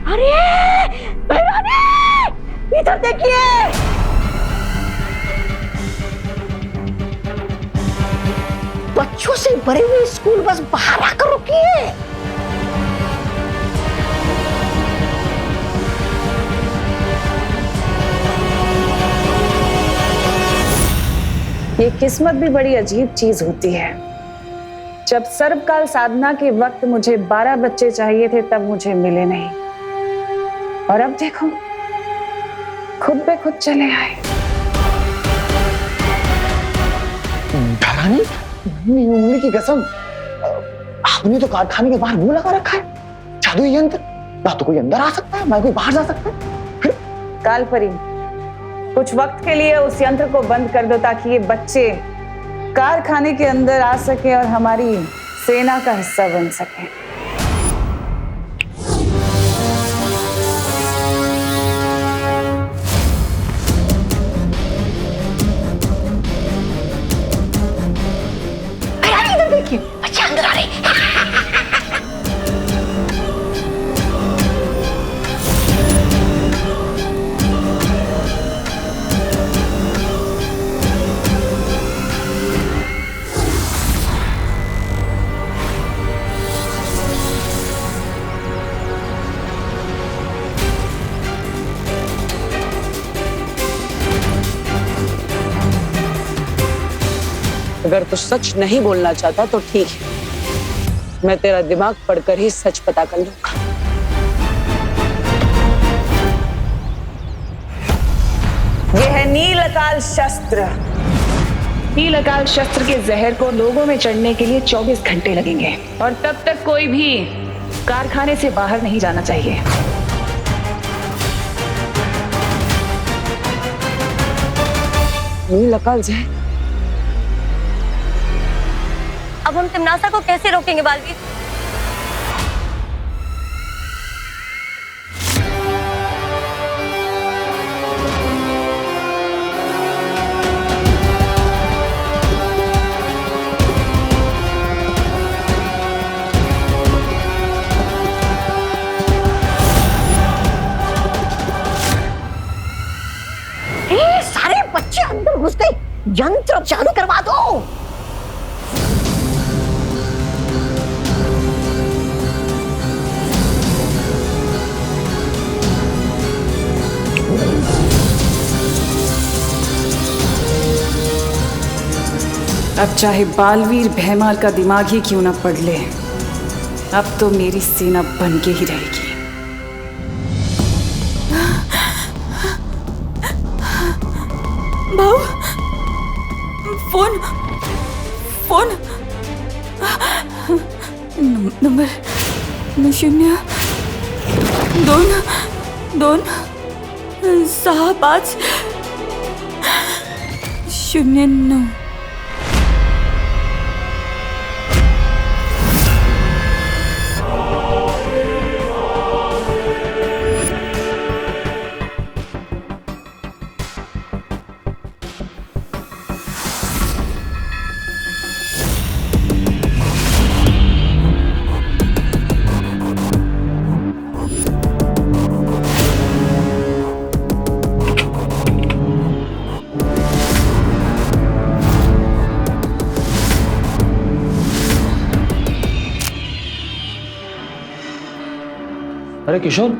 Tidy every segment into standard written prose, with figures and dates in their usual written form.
अरे भैरवी, इधर देखिए। बच्चों से भरे हुए स्कूल बस बाहर आकर रुकी है। ये किस्मत भी बड़ी अजीब चीज होती है। जब सर्वकाल साधना के वक्त मुझे 12 बच्चे चाहिए थे, तब मुझे मिले नहीं, और अब देखो खुद पे खुद चले आए। धरानी, उंगली की कसम, आपने तो कारखाने के बाहर मुंह लगा रखा है। जादुई यंत्र, ना तो कोई अंदर आ सकता है ना कोई बाहर जा सकता है। कालपरी, कुछ वक्त के लिए उस यंत्र को बंद कर दो ताकि ये बच्चे कारखाने के अंदर आ सके और हमारी सेना का हिस्सा बन सके। इधर देखिए, बच्चे अंदर आ रहे हैं। अगर तू सच नहीं बोलना चाहता तो ठीक है, मैं तेरा दिमाग पढ़कर ही सच पता कर लूंगा। यह है नील अकाल शस्त्र। नील अकाल शस्त्र के जहर को लोगों में चढ़ने के लिए 24 घंटे लगेंगे, और तब तक कोई भी कारखाने से बाहर नहीं जाना चाहिए। नील अकाल जहर? अब हम तिमनासा को कैसे रोकेंगे बालवीर? सारे बच्चे अंदर घुस गए, यंत्र चालू करवा दो। अब चाहे बालवीर भैमाल का दिमाग ही क्यों ना पढ़ ले, अब तो मेरी सेना बन के ही रहेगी। भाऊ, फोन फोन नंबर 0-2-2-6-5-09। अरे किशोर,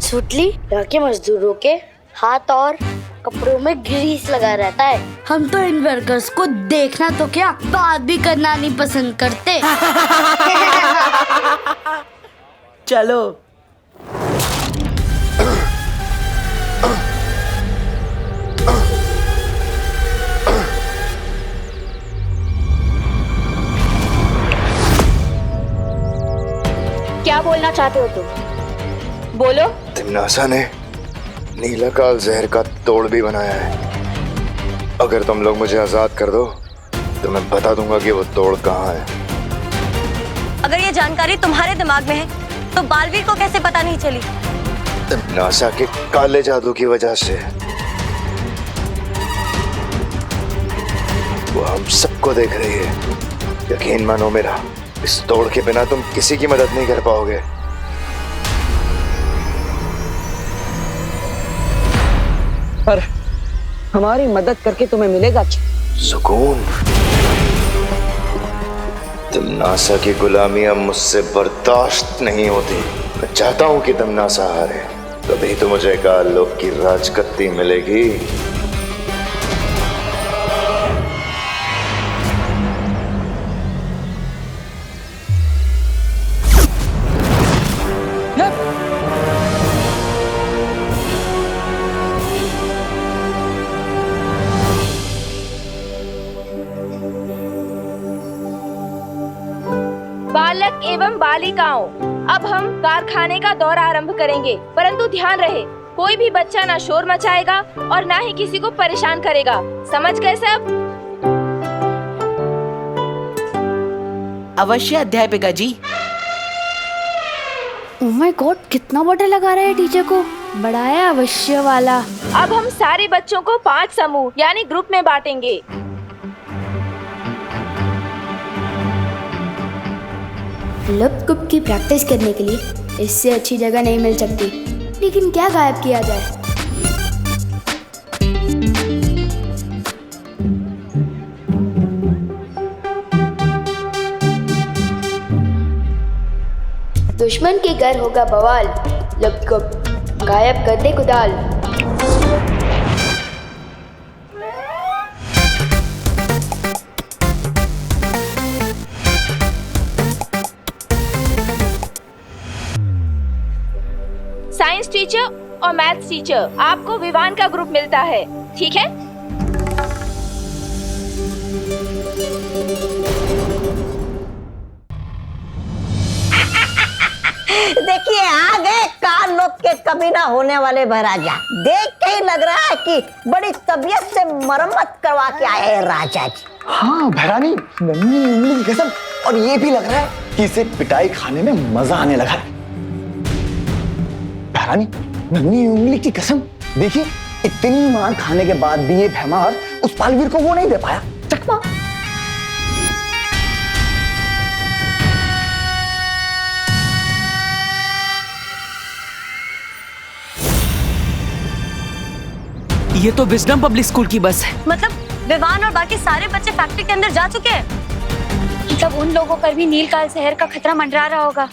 सुतली यहाँ के मजदूरों के हाथ और कपड़ों में ग्रीस लगा रहता है। हम तो इन वर्कर्स को देखना तो क्या, बात भी करना नहीं पसंद करते। चलो। क्या बोलना चाहते हो तुम? बोलो। तिमनासा ने नीलाकाल जहर का तोड़ भी बनाया है। अगर तुम लोग मुझे आजाद कर दो तो मैं बता दूंगा कि वो तोड़ कहाँ है। अगर ये जानकारी तुम्हारे दिमाग में है तो बालवीर को कैसे पता नहीं चली? नासा के काले जादू की वजह से। वो हम सबको देख रही है। यकीन मानो मेरा, इस तोड़ के बिना तुम किसी की मदद नहीं कर पाओगे। पर हमारी मदद करके तुम्हें मिलेगा क्या? सुकून। तुम नासा की गुलामी अब मुझसे बर्दाश्त नहीं होती। मैं चाहता हूं कि तुम नासा हारे, तभी तो मुझे काल लोक की राजगद्दी मिलेगी। बालक एवं बालिकाओं, अब हम कारखाने का दौर आरंभ करेंगे, परंतु ध्यान रहे कोई भी बच्चा ना शोर मचाएगा और ना ही किसी को परेशान करेगा। समझ गए सब? अवश्य अध्यापिका जी। ओह माय गॉड, कितना बड़ा लगा रहा है टीचर को। बड़ा है अवश्य वाला। अब हम सारे बच्चों को 5 समूह यानी ग्रुप में बांटेंगे। लप गुप की प्रैक्टिस करने के लिए इससे अच्छी जगह नहीं मिल सकती। लेकिन क्या गायब किया जाए? दुश्मन के घर होगा बवाल, लप गुप गायब कर दे कुदाल। साइंस टीचर और मैथ्स टीचर, आपको विवान का ग्रुप मिलता है, ठीक है? देखिए आ गए काल लोक के कभी ना होने वाले महाराजा। देख के ही लग रहा है कि बड़ी तबीयत से मरम्मत करवा के आए हैं राजा जी। हाँ भैरानी, नन्ही उंगली की कसम। और ये भी लग रहा है कि इसे पिटाई खाने में मजा आने लगा है। भैरानी, नन्ही उंगली की कसम, देखिए इतनी मार खाने के बाद भी ये भैमार उस बालवीर को वो नहीं दे पाया चकमा। ये तो विजडम पब्लिक स्कूल की बस है। मतलब विवान और बाकी सारे बच्चे फैक्ट्री के अंदर जा चुके हैं। मतलब उन लोगों पर भी नीलकाल जहर का खतरा मंडरा रहा होगा।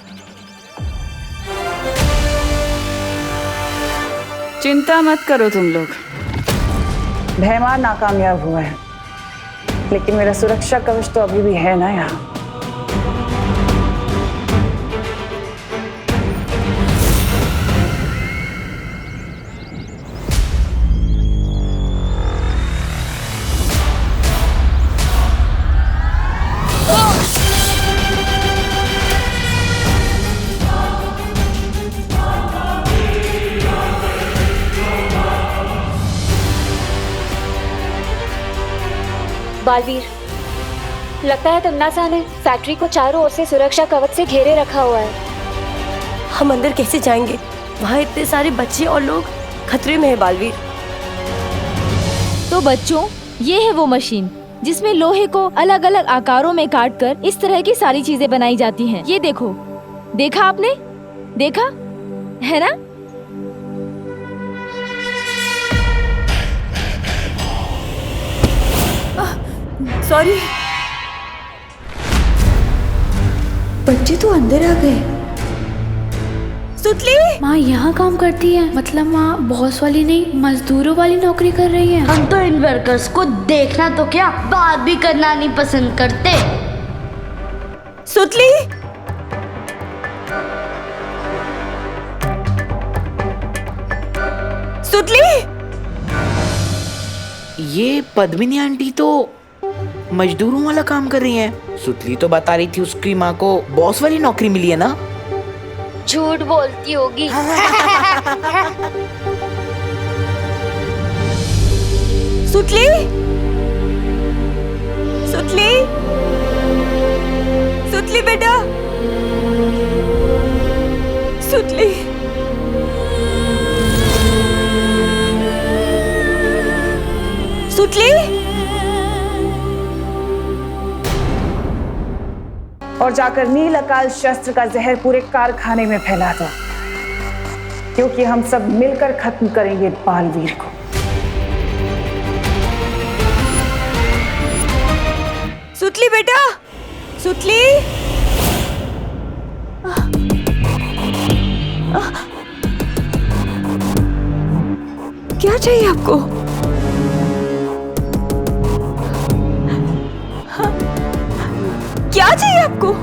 चिंता मत करो तुम लोग, भैमार नाकामयाब हुआ है, लेकिन मेरा सुरक्षा कवच तो अभी भी है ना यहाँ। बालवीर, लगता है तन्नासा ने फैक्ट्री को चारों ओर से सुरक्षा कवच से घेरे रखा हुआ है। हम अंदर कैसे जाएंगे? वहाँ इतने सारे बच्चे और लोग खतरे में है बालवीर। तो बच्चों, ये है वो मशीन जिसमें लोहे को अलग अलग आकारों में काटकर इस तरह की सारी चीजें बनाई जाती हैं। ये देखो, देखा आपने? देखा है ना? सॉरी। बच्चे तो अंदर आ गए। सुतली माँ यहाँ काम करती है, मतलब माँ बॉस वाली नहीं मजदूरों वाली नौकरी कर रही है। हम तो इन वर्कर्स को देखना तो क्या, बात भी करना नहीं पसंद करते। सुतली, सुतली। ये पद्मिनी आंटी तो मजदूरों वाला काम कर रही हैं। सुतली तो बता रही थी उसकी माँ को बॉस वाली नौकरी मिली है ना। झूठ बोलती होगी। सुतली, सुतली, सुतली बेटा, सुतली, सुतली। और जाकर नील अकाल शस्त्र का जहर पूरे कारखाने में फैला दो, क्योंकि हम सब मिलकर खत्म करेंगे बालवीर को। सुतली बेटा, सुतली। क्या चाहिए आपको? हाँ? क्या चाहिए आपको?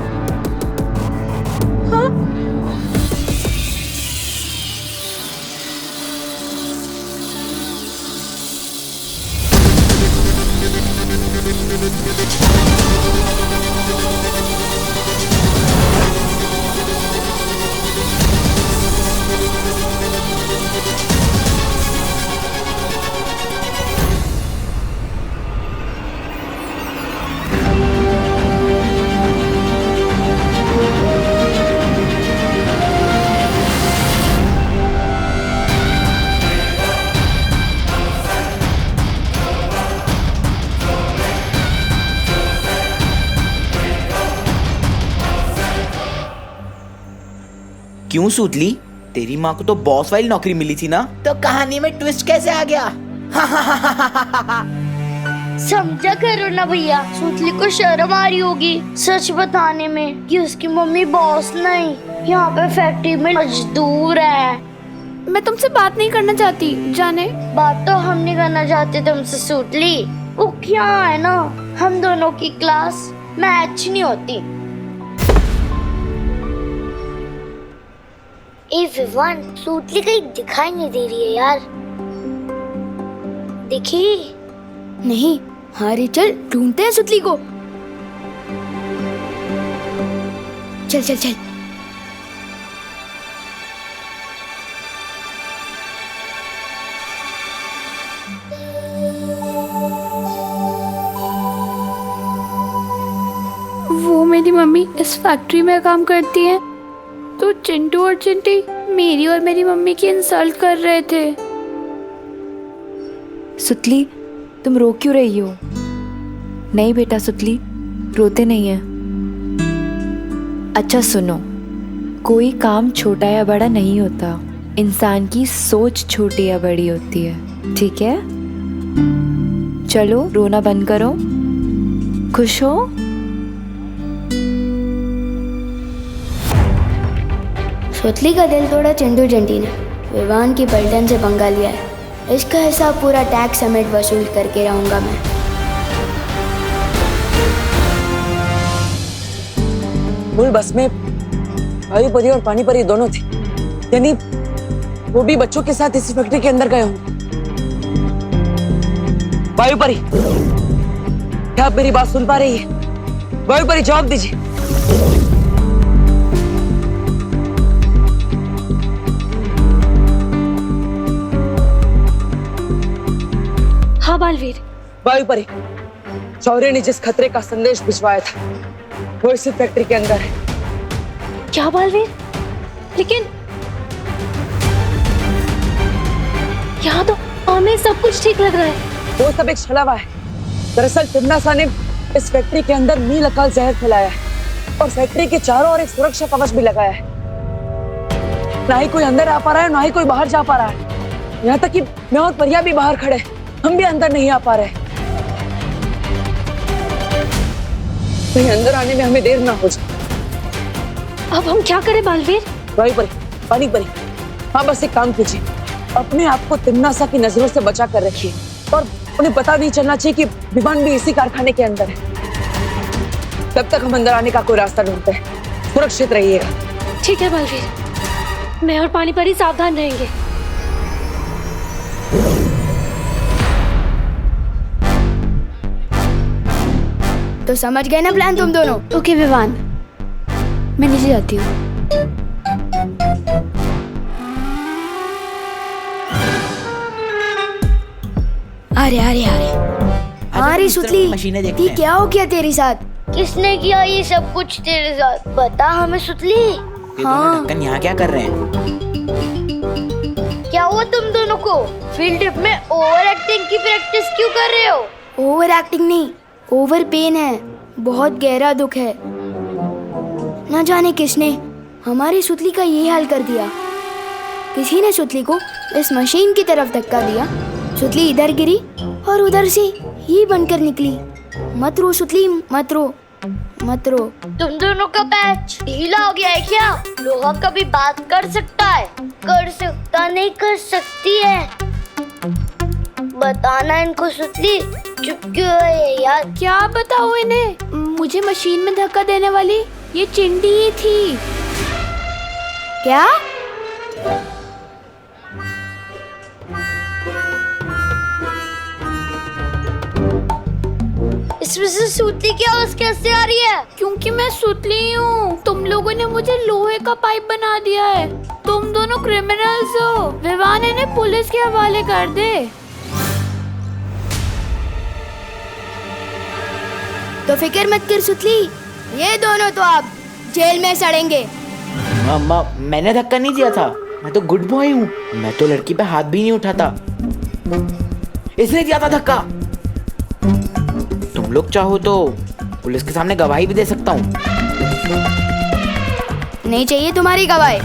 हाँ? क्यों सुतली? तेरी माँ को तो बॉस वाली नौकरी मिली थी ना, तो कहानी में ट्विस्ट कैसे आ गया? समझा करो ना भैया, सुतली को शर्म आ रही होगी सच बताने में कि उसकी मम्मी बॉस नहीं, यहाँ पे फैक्ट्री में मजदूर है। मैं तुमसे बात नहीं करना चाहती, जाने। बात तो हम नहीं करना चाहते तुमसे सुतली, वो क्या है ना, हम दोनों की क्लास मैच नहीं होती। ए विवान, सुतली कहीं दिखाई नहीं दे रही है यार। देखी नहीं, हाँ चल ढूंढते हैं सुतली को। चल चल चल। वो मेरी मम्मी इस फैक्ट्री में काम करती है, तो चिंटू और चिंटी मेरी और मेरी मम्मी की इंसल्ट कर रहे थे। सुतली, तुम रो क्यों रही हो? नहीं बेटा सुतली, रोते नहीं है। अच्छा सुनो, कोई काम छोटा या बड़ा नहीं होता, इंसान की सोच छोटी या बड़ी होती है, ठीक है? चलो रोना बंद करो, खुश हो? सुतली का दिल तोड़ा चिंटू चिंटी ने, विवान की पलटन से पंगा लिया है। इसका हिसाब पूरा टैक्स समेत वसूल करके रहूंगा मैं। मूल बस में भाई परी और पानी परी दोनों थे, यानी वो भी बच्चों के साथ इसी फैक्ट्री के अंदर गए होंगे। वायु परी, क्या आप मेरी बात सुन पा रही है? वायु परी जवाब दीजिए। हाँ बालवीर। वायु परी, शौर्य ने जिस खतरे का संदेश भिजवाया था वो इसी फैक्ट्री के अंदर है। क्या बालवीर? लेकिन यहाँ तो हमें सब कुछ ठीक लग रहा है। वो सब एक छलावा है। दरअसल तिम्नासा ने इस फैक्ट्री के अंदर नील अकाल जहर फैलाया है और फैक्ट्री के चारों ओर एक सुरक्षा कवच भी लगाया है। ना ही कोई अंदर आ पा रहा है, ना ही कोई बाहर जा पा रहा है। यहाँ तक कि मैं और परिया भी बाहर खड़े, हम भी अंदर नहीं आ पा रहे। कहीं अंदर आने में हमें देर ना हो जाए। अब हम क्या करें बालवीर? वायु परी, पानी परी, हाँ बस एक काम कीजिए, अपने आप को तिम्नासा की नजरों से बचा कर रखिए और उन्हें पता नहीं चलना चाहिए कि विमान भी इसी कारखाने के अंदर है। तब तक हम अंदर आने का कोई रास्ता ढूंढते हैं। सुरक्षित रहिएगा। ठीक है बालवीर, मैं और पानी परी सावधान रहेंगे। तो समझ गए ना प्लान तुम दोनों? ओके विवान, मैं नीचे जाती हूँ। अरे सुतली, मशीनें देखते ये हैं। क्या हो गया तेरे साथ? किसने किया ये सब कुछ तेरे साथ? बता हमें सुतली। ये दोनों ढक्कन यहाँ क्या कर रहे हैं? क्या हुआ तुम दोनों को? फील्ड ट्रिप में ओवर एक्टिंग की प्रैक्टिस क्यों कर रहे हो? ओवर एक्टिंग नहीं, ओवर पेन है। बहुत गहरा दुख है। न जाने किसने हमारी सुतली का ये हाल कर दिया। किसी ने सुतली को इस मशीन की तरफ धक्का दिया। सुतली इधर गिरी और उधर से ही बनकर निकली। मत रो सुतली, मत रो, मत रो। तुम दोनों का पैच ढीला हो गया है क्या? लोहा कभी बात कर सकता है? कर सकता नहीं, कर सकती है। बताना इनको सुतली, चुप क्यों है यार? क्या बताओ इन्हें? मुझे मशीन में धक्का देने वाली ये चिंटी ही थी। क्या? इसमें से सुतली की आवाज कैसे आ रही है? क्योंकि मैं सुतली हूँ। तुम लोगों ने मुझे लोहे का पाइप बना दिया है। तुम दोनों क्रिमिनल्स हो। विवान इन्हें पुलिस के हवाले कर दे। तो फिक्र मत कर सुतली, ये दोनों तो आप जेल में सड़ेंगे। मामा, मैंने धक्का नहीं दिया था। मैं तो गुड बॉय हूँ। मैं तो लड़की पे हाथ भी नहीं उठाता। इसने दिया था धक्का। तुम लोग चाहो तो पुलिस के सामने गवाही भी दे सकता हूँ। नहीं चाहिए तुम्हारी गवाही।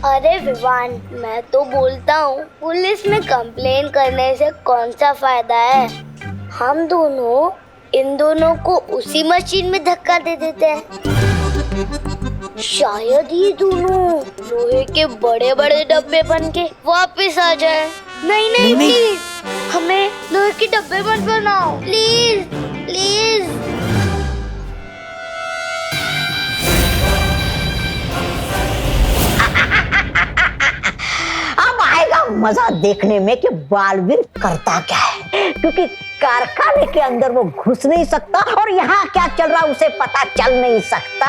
अरे विवान, मैं तो बोलता हूँ पुलिस में कंप्लेन करने से कौन सा फायदा है? हम दोनों इन दोनों को उसी मशीन में धक्का दे देते हैं। शायद ये दोनों लोहे के बड़े बड़े डब्बे बन के वापस आ जाए। नहीं नहीं प्लीज, हमें लोहे के डब्बे मत बनाओ प्लीज प्लीज। अब आएगा मजा देखने में कि बालवीर करता क्या है, क्योंकि कारखाने के अंदर वो घुस नहीं सकता और यहाँ क्या चल रहा उसे पता चल नहीं सकता।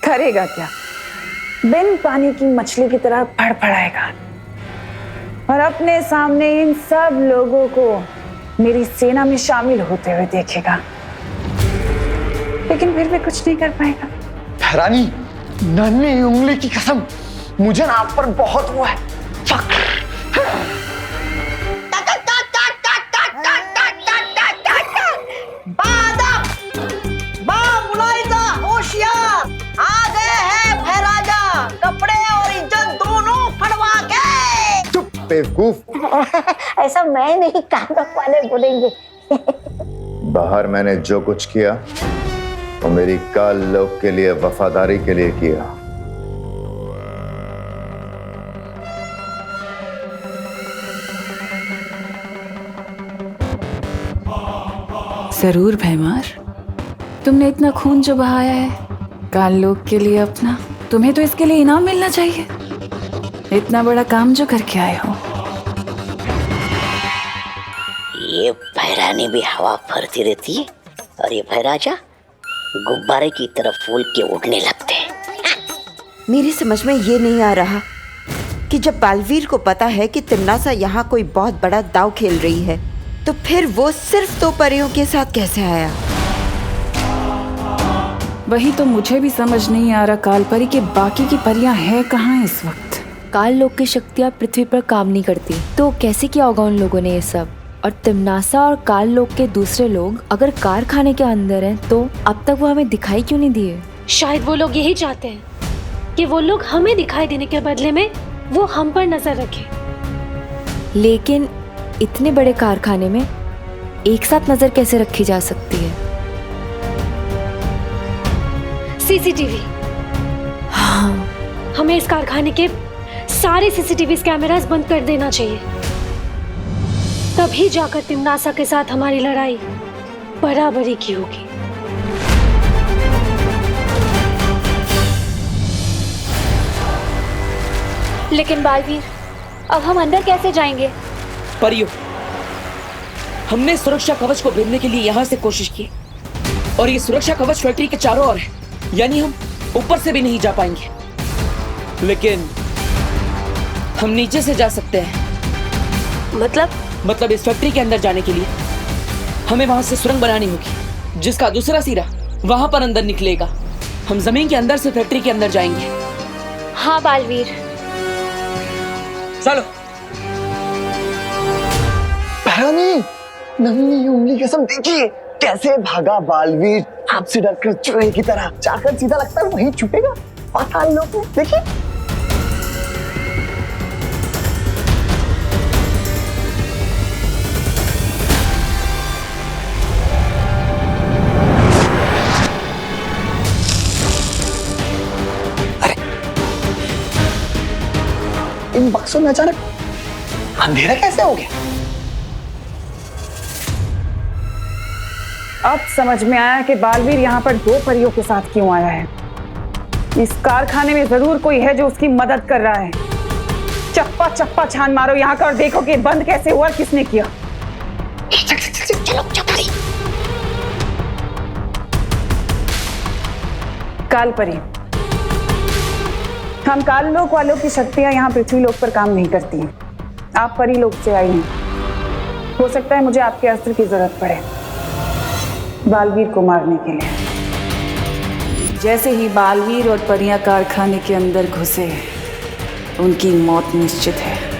करेगा क्या? बिन पानी की मछली की तरह फड़फड़ाएगा और अपने सामने इन सब लोगों को मेरी सेना में शामिल होते हुए देखेगा, लेकिन फिर भी कुछ नहीं कर पाएगा। रानी, नन्ही उंगली की कसम, मुझे ना आप पर बहुत वो है फक्र। बेवकूफ। ऐसा मैं नहीं, कानक वाले बोलेंगे। बाहर मैंने जो कुछ किया वो मेरी काल लोक के लिए, वफादारी के लिए किया। जरूर भैमार, तुमने इतना खून जो बहाया है काल लोक के लिए अपना, तुम्हें तो इसके लिए इनाम मिलना चाहिए। इतना बड़ा काम जो करके आए हो। ये भैरानी भी हवा भरती रहती है और ये भैराजा गुब्बारे की तरफ फूल के उड़ने लगते हैं। मेरी समझ में ये नहीं आ रहा कि जब बालवीर को पता है कि तिम्नासा यहाँ कोई बहुत बड़ा दांव खेल रही है, तो फिर वो सिर्फ 2 परियों के साथ कैसे आया? वही तो मुझे भी समझ नहीं आ रहा कालपरी के बाकी की परियां हैं कहाँ इस वक्त। काल लोक की शक्तियाँ पृथ्वी पर काम नहीं करती, तो कैसे किया होगा उन लोगों ने ये सब? और तिम्नासा और काल लोक के दूसरे लोग अगर कारखाने के अंदर हैं, तो अब तक वो हमें दिखाई क्यों नहीं दिए? शायद वो लोग यही चाहते हैं कि वो लोग हमें दिखाई देने के बदले में वो हम पर नजर रखें। लेकिन इतने बड़े कारखाने में एक साथ नजर कैसे रखी जा सकती है? सीसीटीवी। हाँ, हमें इस कारखाने के सारे सीसीटीवी कैमरास बंद कर देना चाहिए। तभी जाकर तिम्नासा के साथ हमारी लड़ाई बराबरी की होगी। लेकिन बालवीर, अब हम अंदर कैसे जाएंगे? परियो, हमने सुरक्षा कवच को भेदने के लिए यहाँ से कोशिश की और ये सुरक्षा कवच फैक्ट्री के चारों ओर है, यानी हम ऊपर से भी नहीं जा पाएंगे। लेकिन हम नीचे से जा सकते हैं। मतलब इस फैक्ट्री के अंदर जाने के लिए हमें वहां से सुरंग बनानी होगी, जिसका दूसरा सिरा वहां पर अंदर निकलेगा। हम जमीन के अंदर से फैक्ट्री के अंदर जाएंगे। हाँ बालवीर। चलो। रानी, नन्ही उंगली कसम देखिए कैसे भागा बालवीर, आपसे डरकर चूहे की तरह जाकर सीधा लगता है वहीं छुपेगा पाताल लोक में। देखिए इन बक्सों में अचानक अंधेरा कैसे हो गया? अब समझ में आया कि बालवीर यहाँ पर 2 परियों के साथ क्यों आया है। इस कारखाने में जरूर कोई है जो उसकी मदद कर रहा है। चप्पा चप्पा छान मारो यहाँ का और देखो कि बंद कैसे हुआ, किसने किया। चलो चपारी। काल परी, हम काल लोक वालों की शक्तियां यहाँ पृथ्वी लोक पर काम नहीं करती हैं। आप परी लोक से आई हैं। हो सकता है मुझे आपके अस्त्र की जरूरत पड़े बालवीर को मारने के लिए। जैसे ही बालवीर और परियां कारखाने के अंदर घुसे, उनकी मौत निश्चित है।